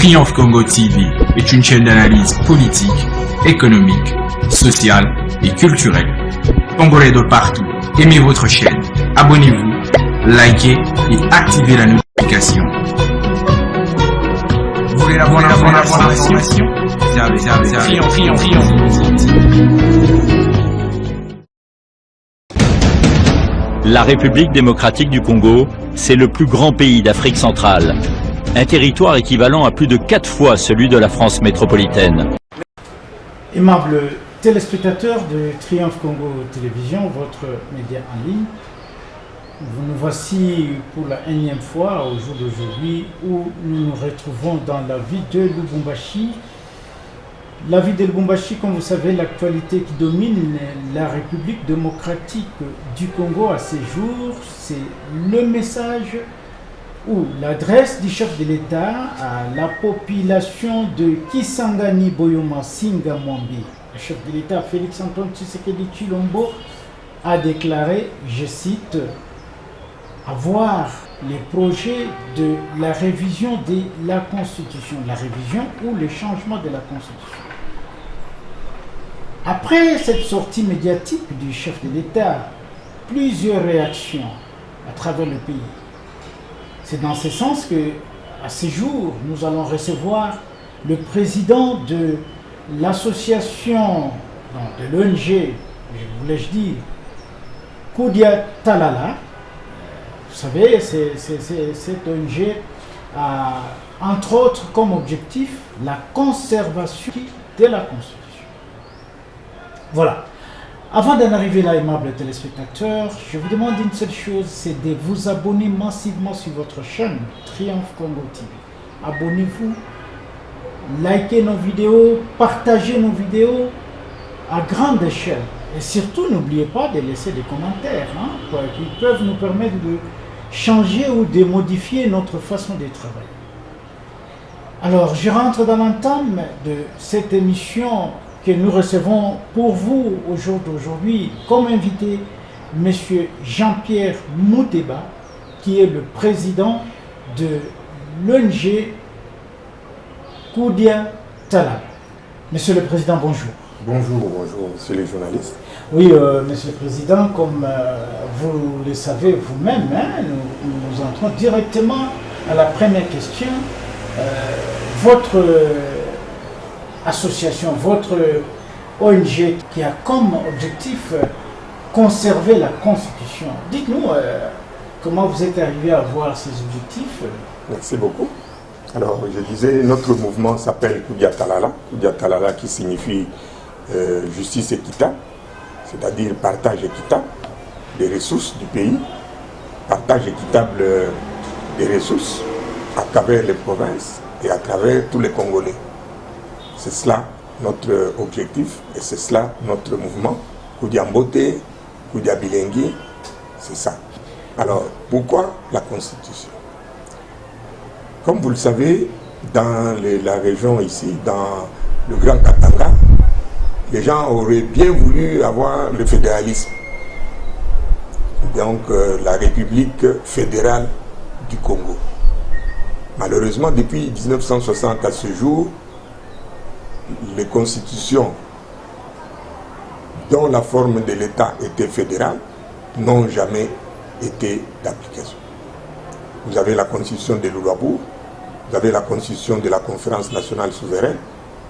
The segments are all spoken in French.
Triomphe Congo TV est une chaîne d'analyse politique, économique, sociale et culturelle. Congolais de partout, aimez votre chaîne, abonnez-vous, likez et activez la notification. Vous voulez la bonne information? Triomphe. La République démocratique du Congo, c'est le plus grand pays d'Afrique centrale. Un territoire équivalent à plus de 4 fois celui de la France métropolitaine. Aimables téléspectateurs de Triomphe Congo Télévision, votre média en ligne, nous voici pour la énième fois au jour d'aujourd'hui où nous nous retrouvons dans la ville de Lubumbashi. La ville de Lubumbashi, comme vous savez, l'actualité qui domine la République démocratique du Congo à ces jours, c'est le message ou l'adresse du chef de l'État à la population de Kisangani Boyoma Singa Mwambi. Le chef de l'État Félix Antoine Tshisekedi Tshilombo a déclaré, je cite, avoir les projets de la révision de la Constitution, la révision ou le changement de la Constitution. Après cette sortie médiatique du chef de l'État, plusieurs réactions à travers le pays. C'est dans ce sens que, à ce jour, nous allons recevoir le président de l'association, de l'ONG, voulais-je dire, Koudia Talala. Vous savez, cette ONG a, entre autres, comme objectif la conservation de la Constitution. Voilà. Avant d'en arriver là, aimables téléspectateurs, je vous demande une seule chose, c'est de vous abonner massivement sur votre chaîne Triomphe Congo TV. Abonnez-vous, likez nos vidéos, partagez nos vidéos à grande échelle. Et surtout, n'oubliez pas de laisser des commentaires qui peuvent nous permettre de changer ou de modifier notre façon de travailler. Alors, je rentre dans l'entame de cette émission que nous recevons pour vous au jour d'aujourd'hui comme invité M. Jean-Pierre Mouteba, qui est le président de l'ONG Koudia Talala. Monsieur le Président, bonjour. Bonjour, monsieur les journalistes. Oui, monsieur le Président, comme vous le savez vous-même, nous entrons directement à la première question. Votre association, votre ONG qui a comme objectif conserver la Constitution. Dites-nous comment vous êtes arrivé à avoir ces objectifs. Merci beaucoup. Alors, je disais, notre mouvement s'appelle Koudia Talala qui signifie justice équitable, c'est-à-dire partage équitable des ressources du pays, partage équitable des ressources à travers les provinces et à travers tous les Congolais. C'est cela notre objectif et c'est cela notre mouvement. Koudia Mbote, Koudia Bilengi, c'est ça. Alors, pourquoi la Constitution? Comme vous le savez, dans la région ici, dans le Grand Katanga, les gens auraient bien voulu avoir le fédéralisme. Donc, la République fédérale du Congo. Malheureusement, depuis 1960 à ce jour, les constitutions dont la forme de l'État était fédérale n'ont jamais été d'application. Vous avez la constitution de Lualaba, vous avez la constitution de la Conférence nationale souveraine,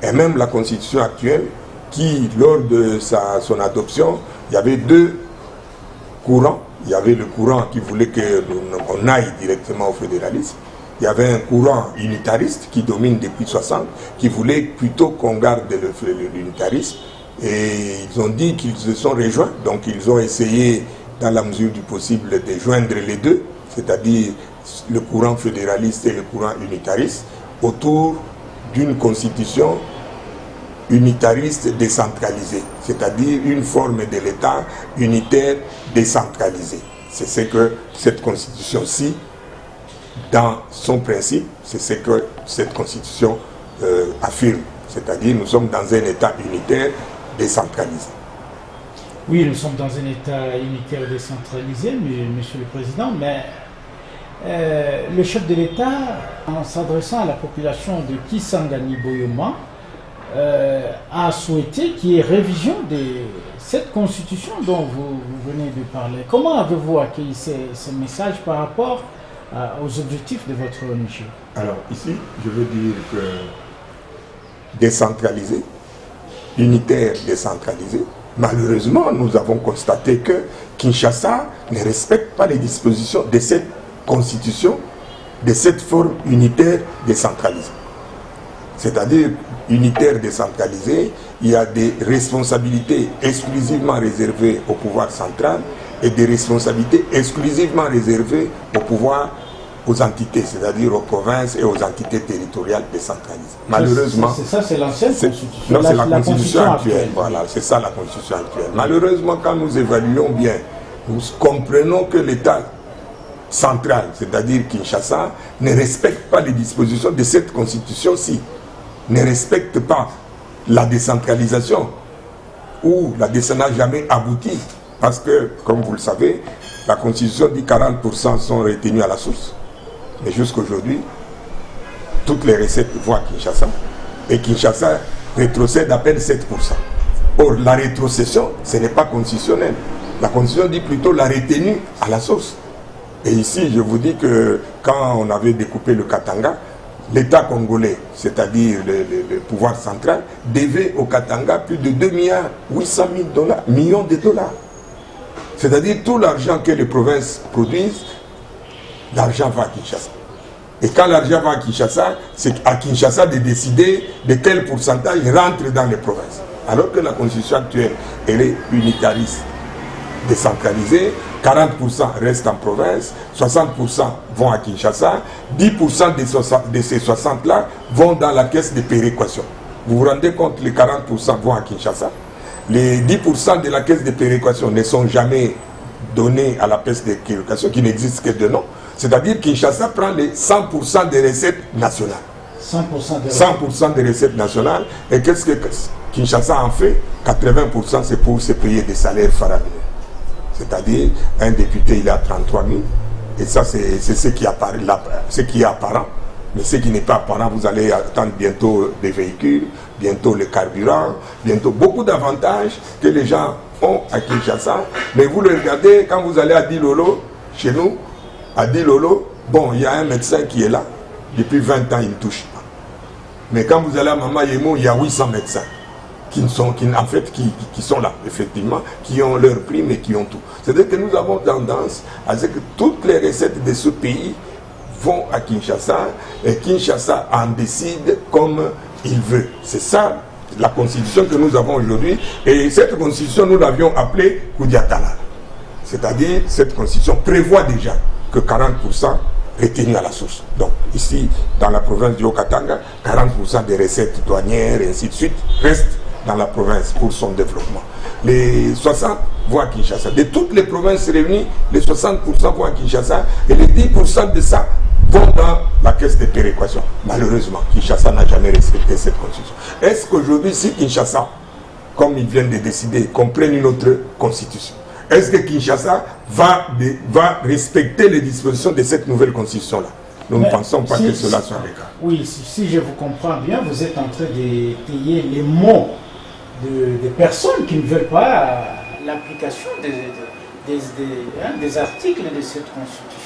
et même la constitution actuelle qui, lors de son adoption, il y avait deux courants. Il y avait le courant qui voulait qu'on aille directement au fédéralisme. Il y avait un courant unitariste qui domine depuis 60, qui voulait plutôt qu'on garde l'unitarisme. Et ils ont dit qu'ils se sont rejoints, donc ils ont essayé, dans la mesure du possible, de joindre les deux, c'est-à-dire le courant fédéraliste et le courant unitariste, autour d'une constitution unitariste décentralisée, c'est-à-dire une forme de l'État unitaire décentralisé. C'est ce que cette constitution-ci, dans son principe, c'est ce que cette constitution affirme. C'est-à-dire nous sommes dans un État unitaire décentralisé. Oui, nous sommes dans un État unitaire décentralisé, Monsieur le Président, mais le chef de l'État, en s'adressant à la population de Kisangani Boyoma, a souhaité qu'il y ait révision de cette constitution dont vous venez de parler. Comment avez-vous accueilli ce message par rapport aux objectifs de votre ONG? Alors ici, je veux dire que décentralisé, unitaire décentralisé, malheureusement, nous avons constaté que Kinshasa ne respecte pas les dispositions de cette constitution, de cette forme unitaire décentralisée. C'est-à-dire, unitaire décentralisé, il y a des responsabilités exclusivement réservées au pouvoir central et des responsabilités exclusivement réservées au pouvoir, aux entités, c'est-à-dire aux provinces et aux entités territoriales décentralisées. Malheureusement, c'est ça, c'est l'ancienne constitution. Non, c'est la constitution actuelle. Voilà, c'est ça la constitution actuelle. Malheureusement, quand nous évaluons bien, nous comprenons que l'État central, c'est-à-dire Kinshasa, ne respecte pas les dispositions de cette constitution-ci, ne respecte pas la décentralisation, ou la décentralisation n'a jamais abouti. Parce que, comme vous le savez, la constitution dit 40% sont retenus à la source. Mais jusqu'aujourd'hui, toutes les recettes vont à Kinshasa. Et Kinshasa rétrocède à peine 7%. Or, la rétrocession, ce n'est pas constitutionnel. La constitution dit plutôt la retenue à la source. Et ici, je vous dis que quand on avait découpé le Katanga, l'État congolais, c'est-à-dire le pouvoir central, devait au Katanga plus de 2,8 millions de dollars. C'est-à-dire tout l'argent que les provinces produisent, l'argent va à Kinshasa. Et quand l'argent va à Kinshasa, c'est à Kinshasa de décider de quel pourcentage rentre dans les provinces. Alors que la constitution actuelle, elle est unitariste, décentralisée, 40% restent en province, 60% vont à Kinshasa, 10% de ces 60-là vont dans la caisse de péréquation. Vous vous rendez compte, les 40% vont à Kinshasa. Les 10% de la caisse de péréquation ne sont jamais donnés à la caisse de péréquation, qui n'existe que de nom. C'est-à-dire que Kinshasa prend les 100% des recettes nationales. 100% des recettes nationales. Et qu'est-ce que Kinshasa en fait? 80% c'est pour se payer des salaires faramineux. C'est-à-dire, un député, il est à 33 000. Et ça, c'est ce qui est apparent. Mais ce qui n'est pas apparent, vous allez attendre bientôt des véhicules, bientôt le carburant, bientôt beaucoup d'avantages que les gens ont à Kinshasa. Mais vous le regardez, quand vous allez à Dilolo, chez nous, à Dilolo, bon, il y a un médecin qui est là. Depuis 20 ans, il ne touche pas. Mais quand vous allez à Mama Yemo, il y a 800 médecins qui sont là, effectivement, qui ont leur prime et qui ont tout. C'est-à-dire que nous avons tendance à dire que toutes les recettes de ce pays vont à Kinshasa et Kinshasa en décide comme il veut. C'est ça la constitution que nous avons aujourd'hui. Et cette constitution, nous l'avions appelée Koudiatala. C'est-à-dire, cette constitution prévoit déjà que 40% retenus à la source. Donc, ici, dans la province du Haut-Katanga, 40% des recettes douanières et ainsi de suite restent dans la province pour son développement. Les 60 vont à Kinshasa. De toutes les provinces réunies, les 60% vont à Kinshasa et les 10% de ça vont dans la caisse de péréquation. Malheureusement, Kinshasa n'a jamais respecté cette constitution. Est-ce qu'aujourd'hui, si Kinshasa, comme ils viennent de décider, qu'on prenne une autre constitution, est-ce que Kinshasa va respecter les dispositions de cette nouvelle constitution-là? Nous ne pensons pas que cela soit le cas. Oui, si je vous comprends bien, vous êtes en train de tailler les mots des personnes qui ne veulent pas l'application des articles de cette constitution.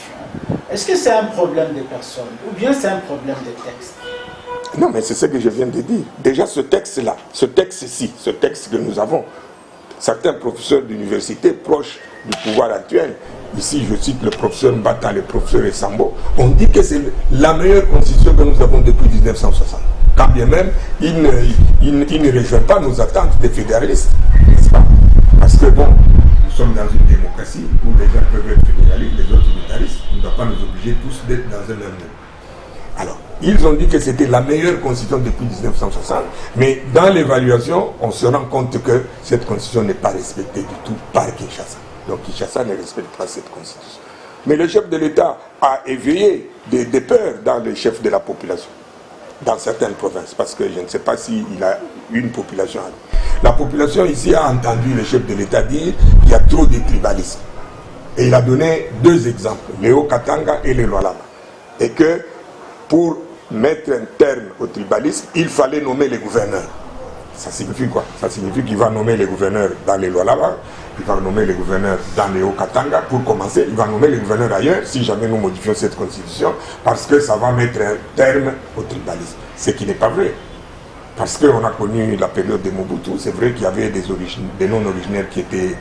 Est-ce que c'est un problème des personnes ou bien c'est un problème des textes? Non, mais c'est ce que je viens de dire. Déjà, ce texte-là, ce texte-ci, ce texte que nous avons, certains professeurs d'université proches du pouvoir actuel, ici je cite le professeur Mbata, le professeur Essambo, on dit que c'est la meilleure constitution que nous avons depuis 1960. Quand bien même, il ne rejoint pas nos attentes des fédéralistes, n'est-ce pas? Parce que bon, nous sommes dans une démocratie où les gens peuvent être fédéralistes, les autres unitaristes. On ne doit pas nous obliger tous d'être dans un même monde. Alors, ils ont dit que c'était la meilleure constitution depuis 1960, mais dans l'évaluation, on se rend compte que cette constitution n'est pas respectée du tout par Kinshasa. Donc Kinshasa ne respecte pas cette constitution. Mais le chef de l'État a éveillé des peurs dans les chefs de la population, dans certaines provinces, parce que je ne sais pas s'il a une population. La population ici a entendu le chef de l'État dire qu'il y a trop de tribalisme. Et il a donné deux exemples, les Haut-Katanga et les Lualaba. Et que pour mettre un terme au tribalisme, il fallait nommer les gouverneurs. Ça signifie quoi? Ça signifie qu'il va nommer les gouverneurs dans les Lualaba, il va nommer les gouverneurs dans les Haut-Katanga. Pour commencer, il va nommer les gouverneurs ailleurs, si jamais nous modifions cette constitution, parce que ça va mettre un terme au tribalisme. Ce qui n'est pas vrai. Parce qu'on a connu la période de Mobutu, c'est vrai qu'il y avait des non-originaires qui étaient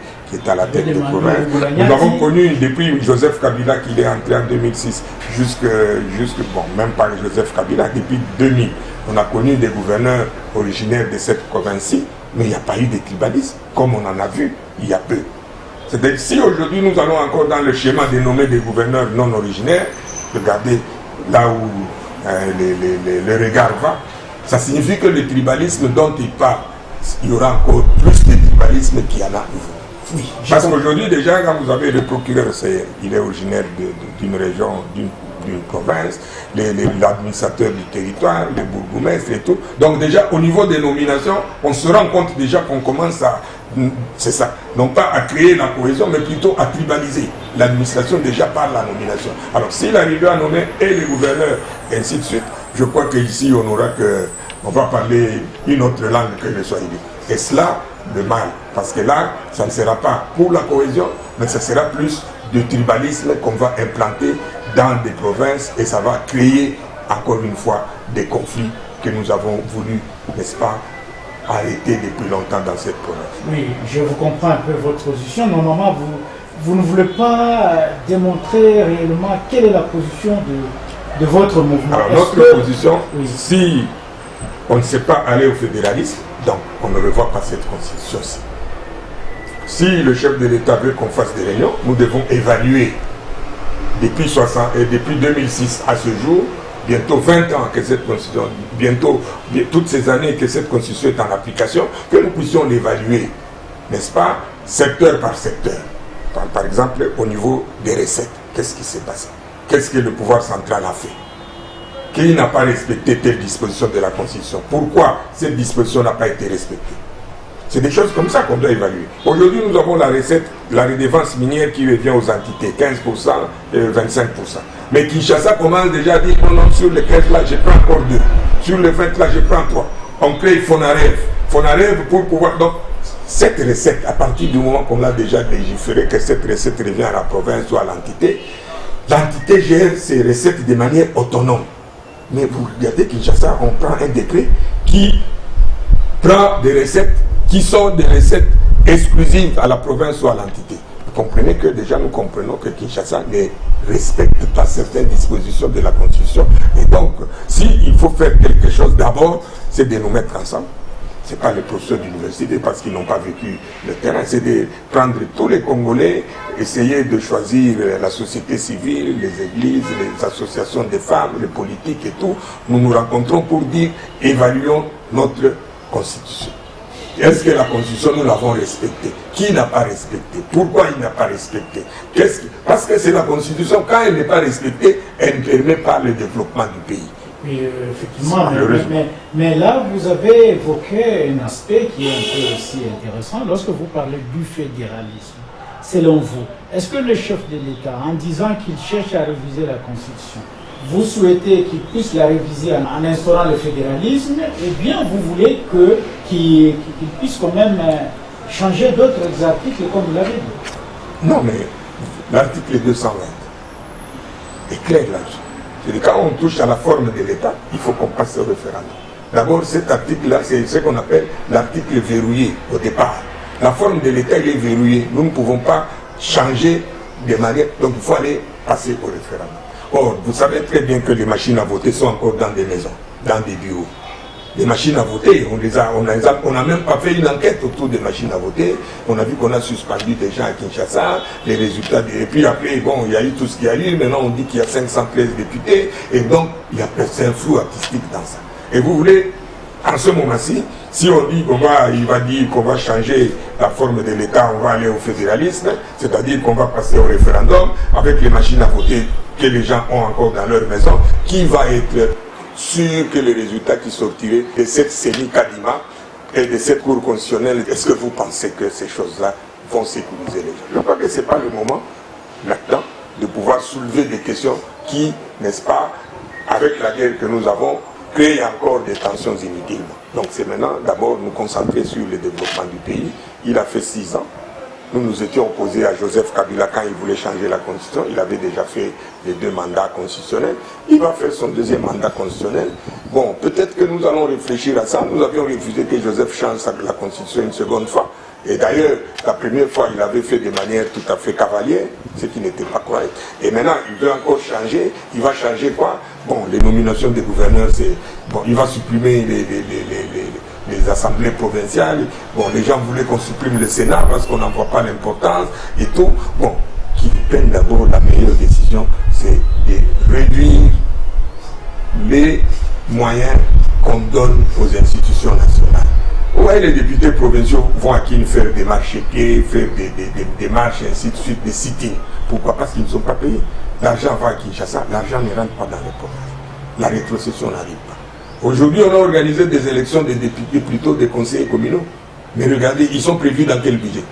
à la tête des provinces. Nous avons connu depuis Joseph Kabila, qu'il est entré en 2006, bon, même pas Joseph Kabila, depuis 2000. On a connu des gouverneurs originaires de cette province-ci, mais il n'y a pas eu de tribalisme, comme on en a vu il y a peu. C'est-à-dire, si aujourd'hui nous allons encore dans le schéma de nommer des gouverneurs non originaires, regardez là où le regard va, ça signifie que le tribalisme dont il parle, il y aura encore plus de tribalisme qu'il y en a. Oui, parce qu'aujourd'hui déjà, quand vous avez le procureur, il est originaire d'une région, d'une province, l'administrateur du territoire, les bourgmestres et tout. Donc déjà, au niveau des nominations, on se rend compte déjà qu'on commence à, c'est ça, non pas à créer la cohésion, mais plutôt à tribaliser l'administration déjà par la nomination. Alors s'il arrive à nommer et les gouverneurs, et ainsi de suite, je crois qu'ici on va parler une autre langue que le swahili. Et cela, le mal, parce que là, ça ne sera pas pour la cohésion, mais ce sera plus de tribalisme qu'on va implanter dans des provinces et ça va créer encore une fois des conflits que nous avons voulu, n'est-ce pas, arrêter depuis longtemps dans cette province. Oui, je vous comprends un peu votre position. Normalement, vous ne voulez pas démontrer réellement quelle est la position de votre mouvement. Alors notre position, oui. Si on ne sait pas aller au fédéralisme, donc on ne revoit pas cette constitution-ci. Si le chef de l'État veut qu'on fasse des réunions, nous devons évaluer depuis 2006 à ce jour, bientôt 20 ans que cette constitution, bientôt toutes ces années que cette constitution est en application, que nous puissions l'évaluer, n'est-ce pas, secteur par secteur. Par exemple, au niveau des recettes, qu'est-ce qui s'est passé? Qu'est-ce que le pouvoir central a fait? Qui n'a pas respecté telle disposition de la Constitution? Pourquoi cette disposition n'a pas été respectée? C'est des choses comme ça qu'on doit évaluer. Aujourd'hui, nous avons la recette, la redevance minière qui revient aux entités, 15% et 25%. Mais Kinshasa commence déjà à dire non, sur les 15 là, je prends encore 2. Sur les 20 là, je prends 3. On crée Fonarev. Fonarev pour pouvoir... Donc, cette recette, à partir du moment qu'on l'a déjà légiféré, que cette recette revient à la province ou à l'entité gère ces recettes de manière autonome. Mais vous regardez Kinshasa, on prend un décret qui prend des recettes qui sont des recettes exclusives à la province ou à l'entité. Vous comprenez que déjà nous comprenons que Kinshasa ne respecte pas certaines dispositions de la Constitution. Et donc, s'il faut faire quelque chose d'abord, c'est de nous mettre ensemble. Ce n'est pas les professeurs d'université parce qu'ils n'ont pas vécu le terrain, c'est de prendre tous les Congolais, essayer de choisir la société civile, les églises, les associations des femmes, les politiques et tout. Nous nous rencontrons pour dire, évaluons notre Constitution. Est-ce que la Constitution, nous l'avons respectée? Qui n'a pas respecté? Pourquoi il n'a pas respecté? Parce que c'est la Constitution, quand elle n'est pas respectée, elle ne permet pas le développement du pays. Oui, effectivement, mais là, vous avez évoqué un aspect qui est un peu aussi intéressant. Lorsque vous parlez du fédéralisme, selon vous, est-ce que le chef de l'État, en disant qu'il cherche à réviser la Constitution, vous souhaitez qu'il puisse la réviser en instaurant le fédéralisme, et bien vous voulez qu'il puisse quand même changer d'autres articles, comme vous l'avez dit? Non, mais l'article 220 est clair là-dessus. C'est quand on touche à la forme de l'État, il faut qu'on passe au référendum. D'abord, cet article-là, c'est ce qu'on appelle l'article verrouillé au départ. La forme de l'État, il est verrouillé. Nous ne pouvons pas changer de manière. Donc, il faut aller passer au référendum. Or, vous savez très bien que les machines à voter sont encore dans des maisons, dans des bureaux. Les machines à voter, on n'a même pas fait une enquête autour des machines à voter. On a vu qu'on a suspendu des gens à Kinshasa, les résultats. Et puis après, bon, il y a eu tout ce qu'il y a eu. Maintenant, on dit qu'il y a 513 députés. Et donc, c'est un flou artistique dans ça. Et vous voulez, en ce moment-ci, si on dit il va dire qu'on va changer la forme de l'État, on va aller au fédéralisme, c'est-à-dire qu'on va passer au référendum avec les machines à voter que les gens ont encore dans leur maison, qui va être sûr que les résultats qui sortiraient de cette CENI-Kadima et de cette cour constitutionnelle, est-ce que vous pensez que ces choses-là vont sécuriser les gens? Je crois que ce n'est pas le moment maintenant de pouvoir soulever des questions qui, n'est-ce pas, avec la guerre que nous avons, créent encore des tensions inutilement. Donc c'est maintenant d'abord nous concentrer sur le développement du pays. Il a fait 6 ans. Nous nous étions opposés à Joseph Kabila quand il voulait changer la constitution. Il avait déjà fait les 2 mandats constitutionnels. Il va faire son 2e mandat constitutionnel. Bon, peut-être que nous allons réfléchir à ça. Nous avions refusé que Joseph change la constitution une seconde fois. Et d'ailleurs, la première fois, il avait fait de manière tout à fait cavalière, ce qui n'était pas correct. Et maintenant, il veut encore changer. Il va changer quoi? Bon, les nominations des gouverneurs, c'est... Bon, il va supprimer les assemblées provinciales. Bon, les gens voulaient qu'on supprime le Sénat parce qu'on n'en voit pas l'importance et tout. Bon, qu'ils prennent d'abord la meilleure décision, c'est de réduire les moyens qu'on donne aux institutions nationales. Ouais, les députés provinciaux vont à Kin faire des marches pieds, faire des marches et ainsi de suite, des sit-ins. Pourquoi? Parce qu'ils ne sont pas payés. L'argent va à Kinshasa, l'argent ne rentre pas dans les provinces. La rétrocession n'arrive pas. Aujourd'hui, on a organisé des élections de députés, plutôt des conseillers communaux. Mais regardez, ils sont prévus dans quel budget?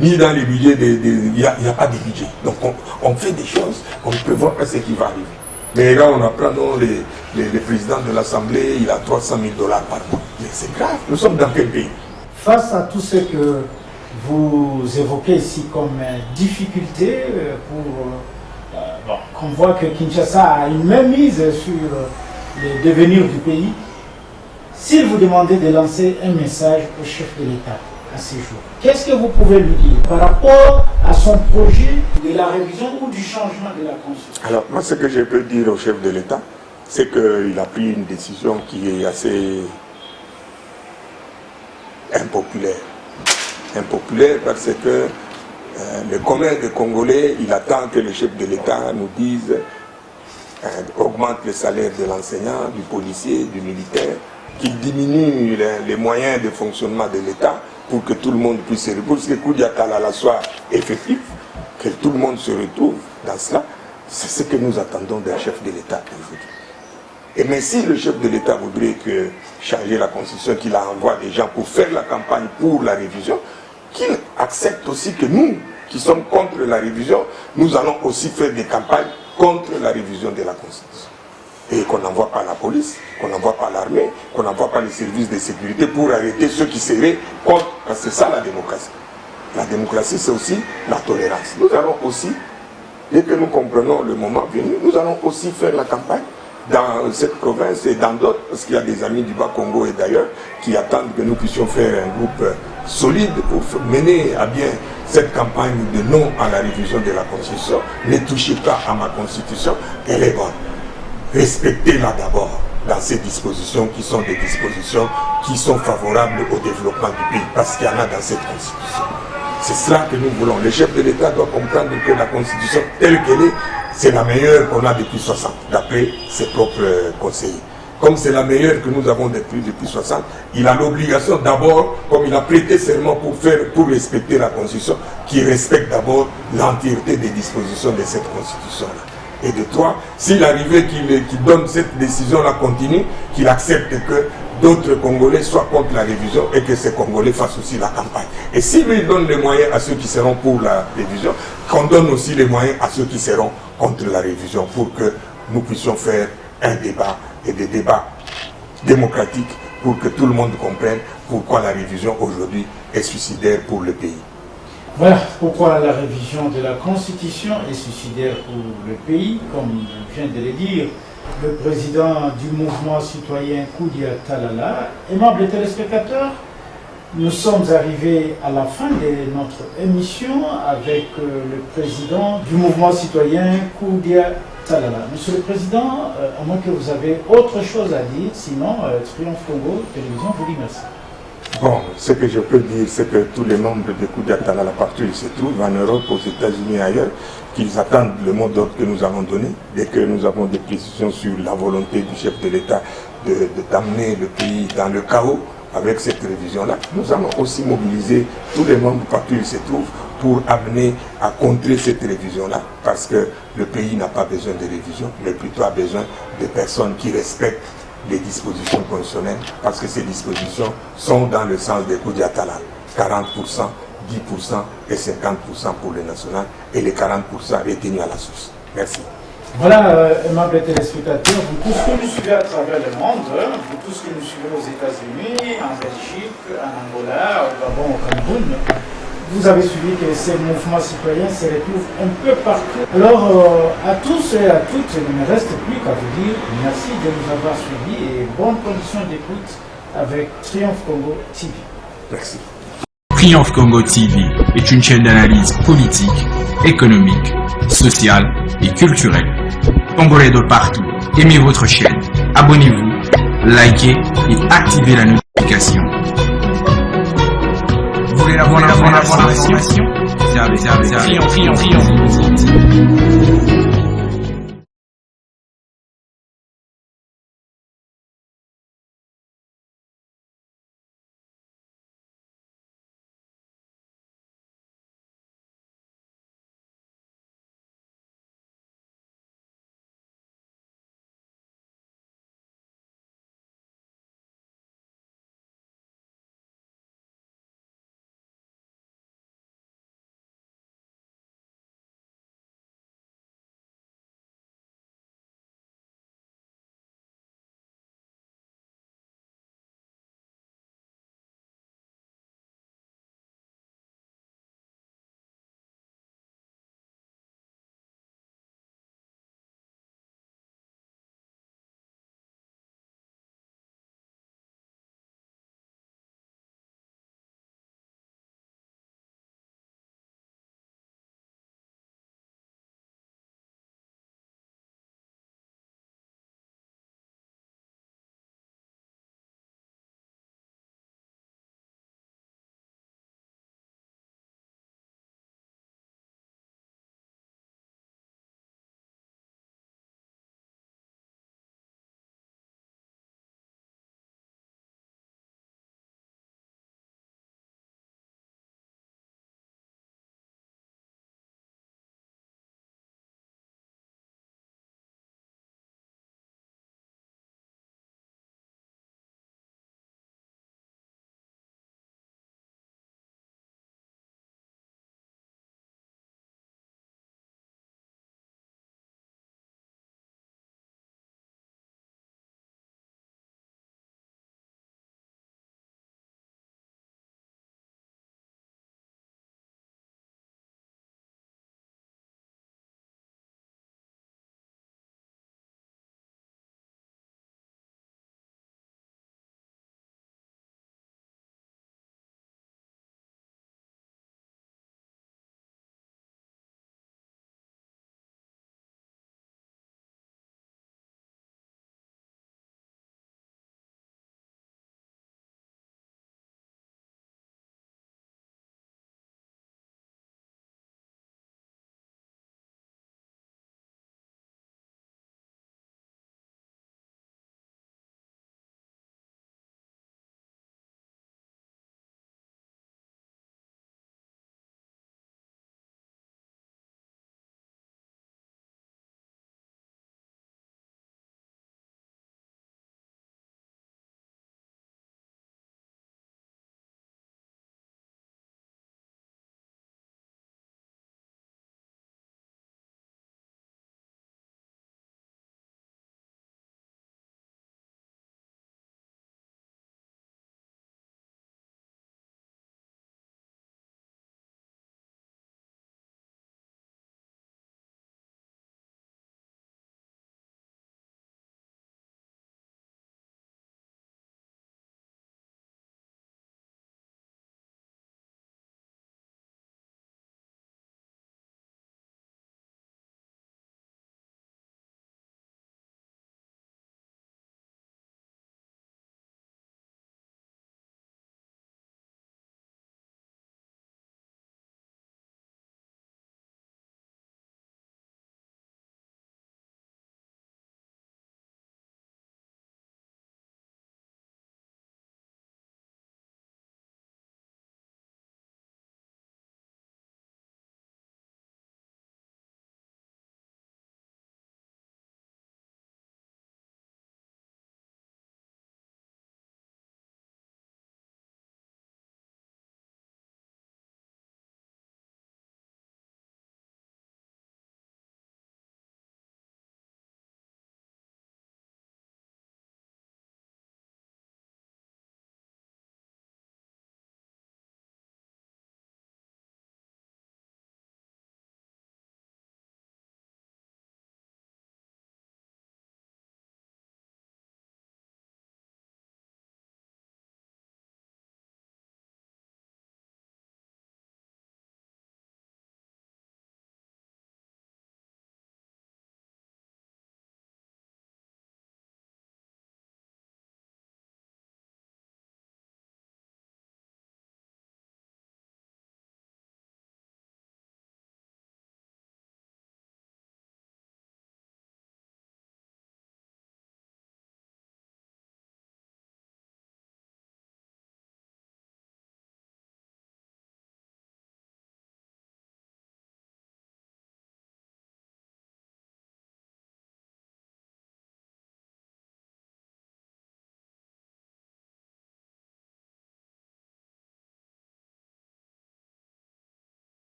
Ni dans les budgets, il n'y a pas de budget. Donc on fait des choses, on ne peut voir pas ce qui va arriver. Mais là, on apprend le président de l'Assemblée, il a 300 000 $ par mois. Mais c'est grave, nous sommes dans quel pays? Face à tout ce que vous évoquez ici comme difficulté qu'on voit que Kinshasa a une mainmise sur le devenir du pays, s'il vous demandait de lancer un message au chef de l'État à ces jours, qu'est-ce que vous pouvez lui dire par rapport à son projet de la révision ou du changement de la Constitution? Alors, moi, ce que je peux dire au chef de l'État, c'est qu'il a pris une décision qui est assez impopulaire. Impopulaire parce que le commun des Congolais, il attend que le chef de l'État nous dise augmente le salaire de l'enseignant, du policier, du militaire, qu'il diminue les moyens de fonctionnement de l'État pour que tout le monde puisse se retrouver, pour que Koudia Talala soit effectif, que tout le monde se retrouve dans cela. C'est ce que nous attendons d'un chef de l'État aujourd'hui. Et mais si le chef de l'État voudrait changer la Constitution, qu'il envoie des gens pour faire la campagne pour la révision, qu'il accepte aussi que nous, qui sommes contre la révision, nous allons aussi faire des campagnes contre la révision de la Constitution. Et qu'on n'envoie pas la police, qu'on n'envoie pas l'armée, qu'on n'envoie pas les services de sécurité pour arrêter ceux qui seraient contre. Parce que c'est ça la démocratie. La démocratie, c'est aussi la tolérance. Nous allons aussi, dès que nous comprenons le moment venu, nous allons aussi faire la campagne dans cette province et dans d'autres, parce qu'il y a des amis du Bas-Congo et d'ailleurs qui attendent que nous puissions faire un groupe solide pour mener à bien cette campagne de non à la révision de la Constitution. Ne touchez pas à ma Constitution, elle est bonne. Respectez-la d'abord dans ces dispositions qui sont des dispositions qui sont favorables au développement du pays, parce qu'il y en a dans cette Constitution. C'est cela que nous voulons. Le chef de l'État doit comprendre que la Constitution telle qu'elle est, c'est la meilleure qu'on a depuis 60, d'après ses propres conseillers. Comme c'est la meilleure que nous avons depuis 60, il a l'obligation d'abord, comme il a prêté serment pour respecter la Constitution, qu'il respecte d'abord l'entièreté des dispositions de cette Constitution-là. Et de toi, s'il arrivait qu'il donne cette décision-là continue, qu'il accepte que d'autres Congolais soient contre la révision et que ces Congolais fassent aussi la campagne. Et s'il lui donne les moyens à ceux qui seront pour la révision, qu'on donne aussi les moyens à ceux qui seront contre la révision pour que nous puissions faire un débat et des débats démocratiques pour que tout le monde comprenne pourquoi la révision aujourd'hui est suicidaire pour le pays. Voilà pourquoi la révision de la Constitution est suicidaire pour le pays, comme je viens de le dire. Le président du mouvement citoyen Koudia Talala. Aimables téléspectateurs, nous sommes arrivés à la fin de notre émission avec le président du mouvement citoyen Koudia Talala. Monsieur le Président, à moins que vous avez autre chose à dire, sinon Triomphe Congo Télévision vous dit merci. Bon, ce que je peux dire, c'est que tous les membres de Koudia Talala, partout où ils se trouvent, en Europe, aux États-Unis et ailleurs, qu'ils attendent le mot d'ordre que nous avons donné, dès que nous avons des précisions sur la volonté du chef de l'État d'amener le pays dans le chaos avec cette révision-là, nous allons aussi mobiliser tous les membres partout où ils se trouvent pour amener à contrer cette révision-là, parce que le pays n'a pas besoin de révision, mais plutôt a besoin de personnes qui respectent les dispositions constitutionnelles, parce que ces dispositions sont dans le sens de Koudia Talala. 40% 10% et 50% pour le national et les 40% retenus à la source. Merci. Voilà, aimables téléspectateurs, vous tous que nous suivez à travers le monde, vous tous que nous suivez aux États-Unis, en Belgique, en Angola, au Gabon, au Cameroun, vous avez suivi que ces mouvements citoyens se retrouvent un peu partout. Alors, à tous et à toutes, il ne me reste plus qu'à vous dire merci de nous avoir suivis et bonnes conditions d'écoute avec Triomphe Congo TV. Merci. Triomphe Congo TV est une chaîne d'analyse politique, économique, sociale et culturelle. Congolais de partout, aimez votre chaîne, abonnez-vous, likez et activez la notification. Vous voulez avoir l'information? Triomphe Congo TV.